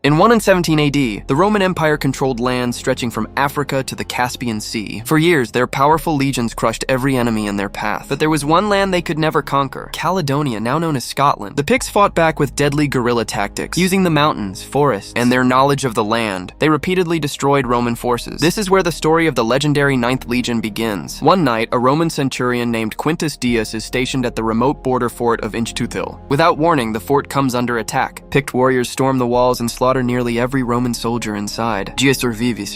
In 117 AD, the Roman Empire controlled lands stretching from Africa to the Caspian Sea. For years, their powerful legions crushed every enemy in their path. But there was one land they could never conquer, Caledonia, now known as Scotland. The Picts fought back with deadly guerrilla tactics, using the mountains, forests, and their knowledge of the land. They repeatedly destroyed Roman forces. This is where the story of the legendary 9th Legion begins. One night, a Roman centurion named Quintus Dias is stationed at the remote border fort of Inchtuthil. Without warning, the fort comes under attack. Pict warriors storm the walls and slaughter nearly every Roman soldier inside.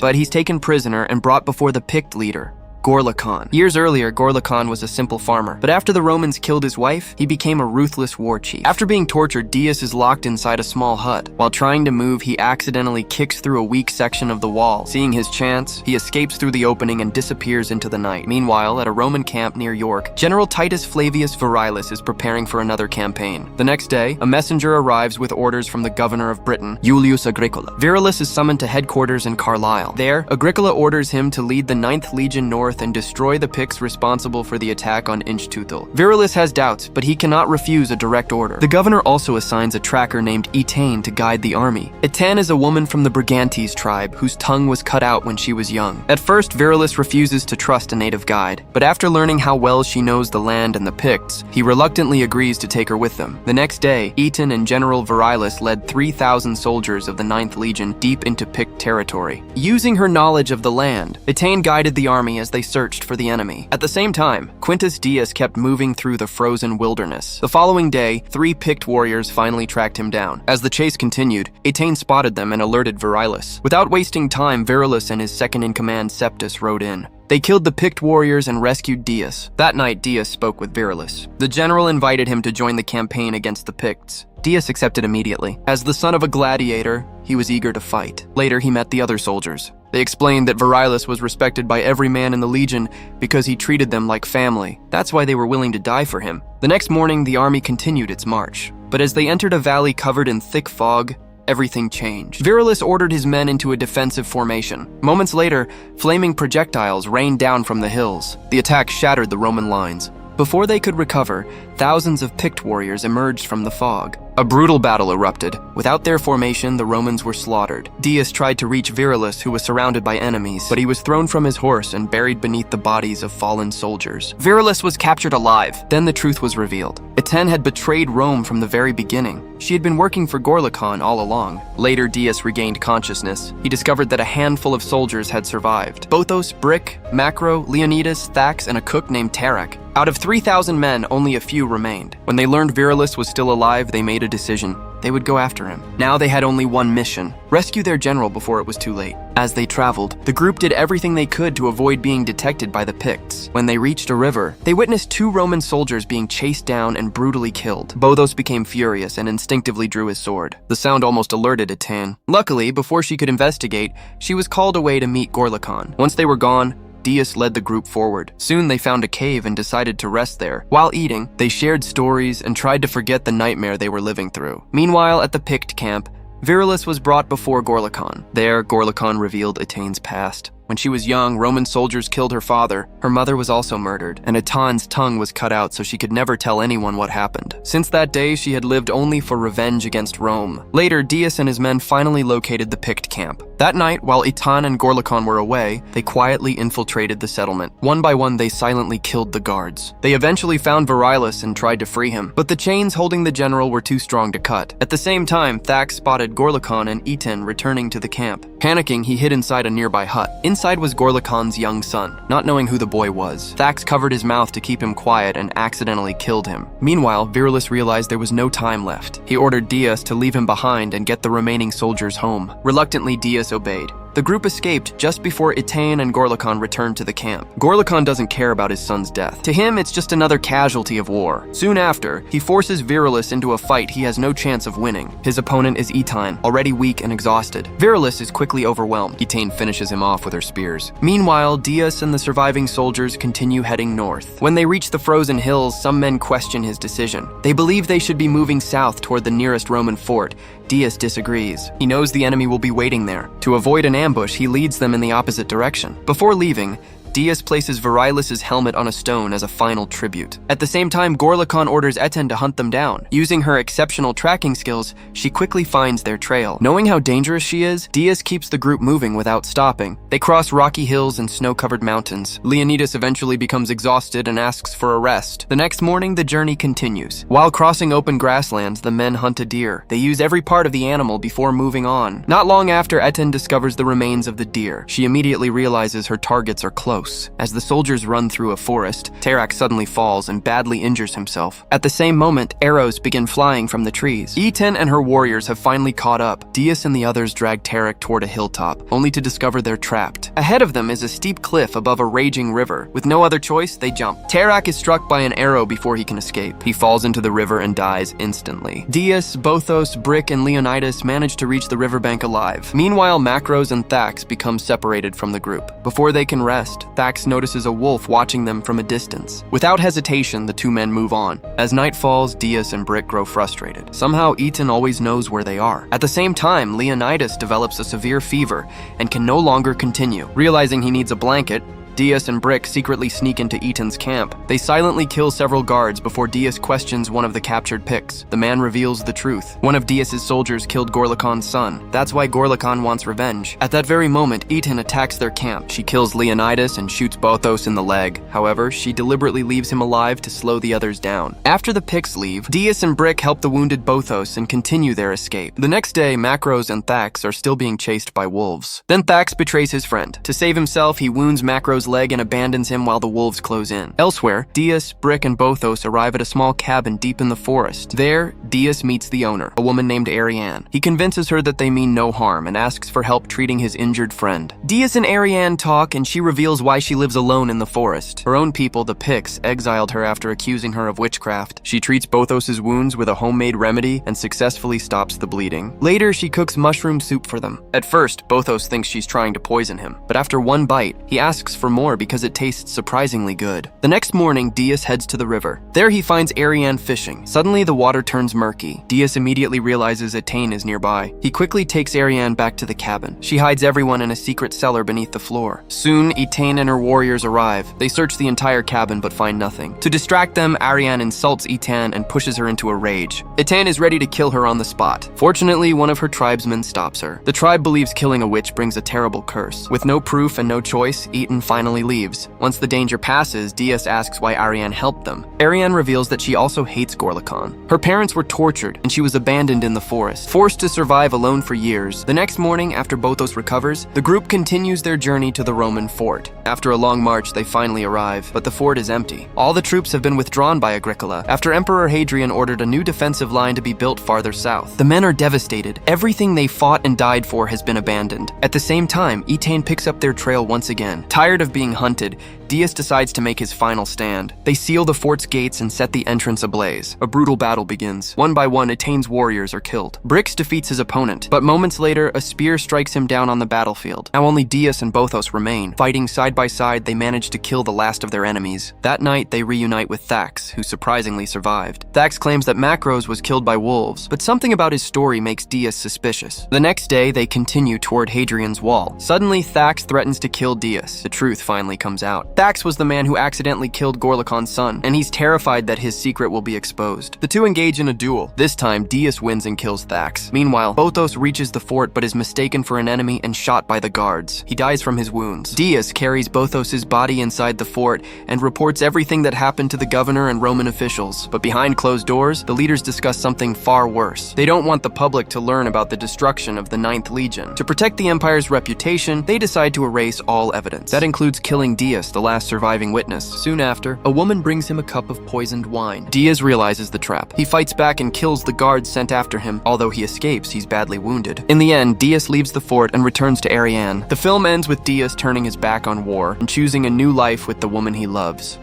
But he's taken prisoner and brought before the Pict leader, Gorlakon. Years earlier, Gorlakon was a simple farmer, but after the Romans killed his wife, he became a ruthless war chief. After being tortured, Dias is locked inside a small hut. While trying to move, he accidentally kicks through a weak section of the wall. Seeing his chance, he escapes through the opening and disappears into the night. Meanwhile, at a Roman camp near York, General Titus Flavius Virilis is preparing for another campaign. The next day, a messenger arrives with orders from the governor of Britain, Julius Agricola. Virilis is summoned to headquarters in Carlisle. There, Agricola orders him to lead the 9th Legion north and destroy the Picts responsible for the attack on Inchtuthil. Virilis has doubts, but he cannot refuse a direct order. The governor also assigns a tracker named Etain to guide the army. Etain is a woman from the Brigantes tribe whose tongue was cut out when she was young. At first, Virilis refuses to trust a native guide, but after learning how well she knows the land and the Picts, he reluctantly agrees to take her with them. The next day, Etain and General Virilis led 3,000 soldiers of the 9th Legion deep into Pict territory. Using her knowledge of the land, Etain guided the army as they searched for the enemy. At the same time, Quintus Dias kept moving through the frozen wilderness. The following day, 3 Pict warriors finally tracked him down. As the chase continued, Etain spotted them and alerted Virilis. Without wasting time, Virilis and his second-in-command Septus rode in. They killed the Pict warriors and rescued Dias. That night, Dias spoke with Virilis. The general invited him to join the campaign against the Picts. Dias accepted immediately. As the son of a gladiator, he was eager to fight. Later, he met the other soldiers. They explained that Virilis was respected by every man in the legion because he treated them like family. That's why they were willing to die for him. The next morning, the army continued its march. But as they entered a valley covered in thick fog, everything changed. Virilis ordered his men into a defensive formation. Moments later, flaming projectiles rained down from the hills. The attack shattered the Roman lines. Before they could recover, thousands of Pict warriors emerged from the fog. A brutal battle erupted. Without their formation, the Romans were slaughtered. Dias tried to reach Virilis, who was surrounded by enemies, but he was thrown from his horse and buried beneath the bodies of fallen soldiers. Virilis was captured alive. Then the truth was revealed. Etain had betrayed Rome from the very beginning. She had been working for Gorlakon all along. Later, Dias regained consciousness. He discovered that a handful of soldiers had survived. Bothos, Brick, Macro, Leonidas, Thax, and a cook named Tarak. Out of 3,000 men, only a few remained. When they learned Virilis was still alive, they made a decision. They would go after him. Now they had only one mission: rescue their general before it was too late. As they traveled, the group did everything they could to avoid being detected by the Picts. When they reached a river, they witnessed 2 Roman soldiers being chased down and brutally killed. Bothos became furious and instinctively drew his sword. The sound almost alerted Etain. Luckily, before she could investigate, she was called away to meet Gorlakon. Once they were gone, Dias led the group forward. Soon they found a cave and decided to rest there. While eating, they shared stories and tried to forget the nightmare they were living through. Meanwhile, at the Pict camp, Virilis was brought before Gorlakon. There, Gorlakon revealed Etain's past. When she was young, Roman soldiers killed her father. Her mother was also murdered, and Etain's tongue was cut out so she could never tell anyone what happened. Since that day, she had lived only for revenge against Rome. Later, Dias and his men finally located the Pict camp. That night, while Etain and Gorlakon were away, they quietly infiltrated the settlement. One by one, they silently killed the guards. They eventually found Virilis and tried to free him, but the chains holding the general were too strong to cut. At the same time, Thax spotted Gorlakon and Etain returning to the camp. Panicking, he hid inside a nearby hut. Inside was Gorlakon's young son. Not knowing who the boy was, Thax covered his mouth to keep him quiet and accidentally killed him. Meanwhile, Virilis realized there was no time left. He ordered Dias to leave him behind and get the remaining soldiers home. Reluctantly, Dias obeyed. The group escaped just before Etain and Gorlakon returned to the camp. Gorlakon doesn't care about his son's death. To him, it's just another casualty of war. Soon after, he forces Virilis into a fight he has no chance of winning. His opponent is Etain, already weak and exhausted. Virilis is quickly overwhelmed. Etain finishes him off with her spears. Meanwhile, Dias and the surviving soldiers continue heading north. When they reach the frozen hills, some men question his decision. They believe they should be moving south toward the nearest Roman fort. Dias disagrees. He knows the enemy will be waiting there. To avoid an ambush, he leads them in the opposite direction. Before leaving, Dias places Virilis's helmet on a stone as a final tribute. At the same time, Gorlikon orders Eten to hunt them down. Using her exceptional tracking skills, she quickly finds their trail. Knowing how dangerous she is, Dias keeps the group moving without stopping. They cross rocky hills and snow-covered mountains. Leonidas eventually becomes exhausted and asks for a rest. The next morning, the journey continues. While crossing open grasslands, the men hunt a deer. They use every part of the animal before moving on. Not long after, Eten discovers the remains of the deer. She immediately realizes her targets are close. As the soldiers run through a forest, Tarak suddenly falls and badly injures himself. At the same moment, arrows begin flying from the trees. Eten and her warriors have finally caught up. Dias and the others drag Tarak toward a hilltop, only to discover they're trapped. Ahead of them is a steep cliff above a raging river. With no other choice, they jump. Tarak is struck by an arrow before he can escape. He falls into the river and dies instantly. Dias, Bothos, Brick, and Leonidas manage to reach the riverbank alive. Meanwhile, Macros and Thax become separated from the group. Before they can rest, Thax notices a wolf watching them from a distance. Without hesitation, the two men move on. As night falls, Dias and Brick grow frustrated. Somehow, Eten always knows where they are. At the same time, Leonidas develops a severe fever and can no longer continue. Realizing he needs a blanket, Dias and Brick secretly sneak into Eten's camp. They silently kill several guards before Dias questions one of the captured Picts. The man reveals the truth. One of Dias's soldiers killed Gorlikon's son. That's why Gorlikon wants revenge. At that very moment, Eten attacks their camp. She kills Leonidas and shoots Bothos in the leg. However, she deliberately leaves him alive to slow the others down. After the Picts leave, Dias and Brick help the wounded Bothos and continue their escape. The next day, Macros and Thax are still being chased by wolves. Then Thax betrays his friend. To save himself, he wounds Macros' leg and abandons him while the wolves close in. Elsewhere, Dias, Brick, and Bothos arrive at a small cabin deep in the forest. There, Dias meets the owner, a woman named Ariane. He convinces her that they mean no harm and asks for help treating his injured friend. Dias and Ariane talk, and she reveals why she lives alone in the forest. Her own people, the Picts, exiled her after accusing her of witchcraft. She treats Bothos' wounds with a homemade remedy and successfully stops the bleeding. Later, she cooks mushroom soup for them. At first, Bothos thinks she's trying to poison him, but after one bite, he asks for more because it tastes surprisingly good. The next morning, Dias heads to the river. There he finds Ariane fishing. Suddenly, the water turns murky. Dias immediately realizes Eten is nearby. He quickly takes Ariane back to the cabin. She hides everyone in a secret cellar beneath the floor. Soon, Eten and her warriors arrive. They search the entire cabin but find nothing. To distract them, Ariane insults Eten and pushes her into a rage. Eten is ready to kill her on the spot. Fortunately, one of her tribesmen stops her. The tribe believes killing a witch brings a terrible curse. With no proof and no choice, Eten finally leaves. Once the danger passes, Dias asks why Ariane helped them. Ariane reveals that she also hates Gorlikon. Her parents were tortured, and she was abandoned in the forest, forced to survive alone for years. The next morning, after Bothos recovers, the group continues their journey to the Roman fort. After a long march, they finally arrive, but the fort is empty. All the troops have been withdrawn by Agricola, after Emperor Hadrian ordered a new defensive line to be built farther south. The men are devastated. Everything they fought and died for has been abandoned. At the same time, Eten picks up their trail once again. Tired of being hunted, Dias decides to make his final stand. They seal the fort's gates and set the entrance ablaze. A brutal battle begins. One by one, Eten's warriors are killed. Brix defeats his opponent, but moments later, a spear strikes him down on the battlefield. Now only Dias and Bothos remain. Fighting side by side, they manage to kill the last of their enemies. That night, they reunite with Thax, who surprisingly survived. Thax claims that Macros was killed by wolves, but something about his story makes Dias suspicious. The next day, they continue toward Hadrian's wall. Suddenly, Thax threatens to kill Dias. The truth finally comes out. Thax was the man who accidentally killed Gorlikon's son, and he's terrified that his secret will be exposed. The two engage in a duel. This time, Dias wins and kills Thax. Meanwhile, Bothos reaches the fort but is mistaken for an enemy and shot by the guards. He dies from his wounds. Dias carries Bothos' body inside the fort and reports everything that happened to the governor and Roman officials. But behind closed doors, the leaders discuss something far worse. They don't want the public to learn about the destruction of the 9th Legion. To protect the Empire's reputation, they decide to erase all evidence. That includes killing Dias, the last surviving witness. Soon after, a woman brings him a cup of poisoned wine. Dias realizes the trap. He fights back and kills the guards sent after him. Although he escapes, he's badly wounded. In the end, Dias leaves the fort and returns to Ariane. The film ends with Dias turning his back on war and choosing a new life with the woman he loves.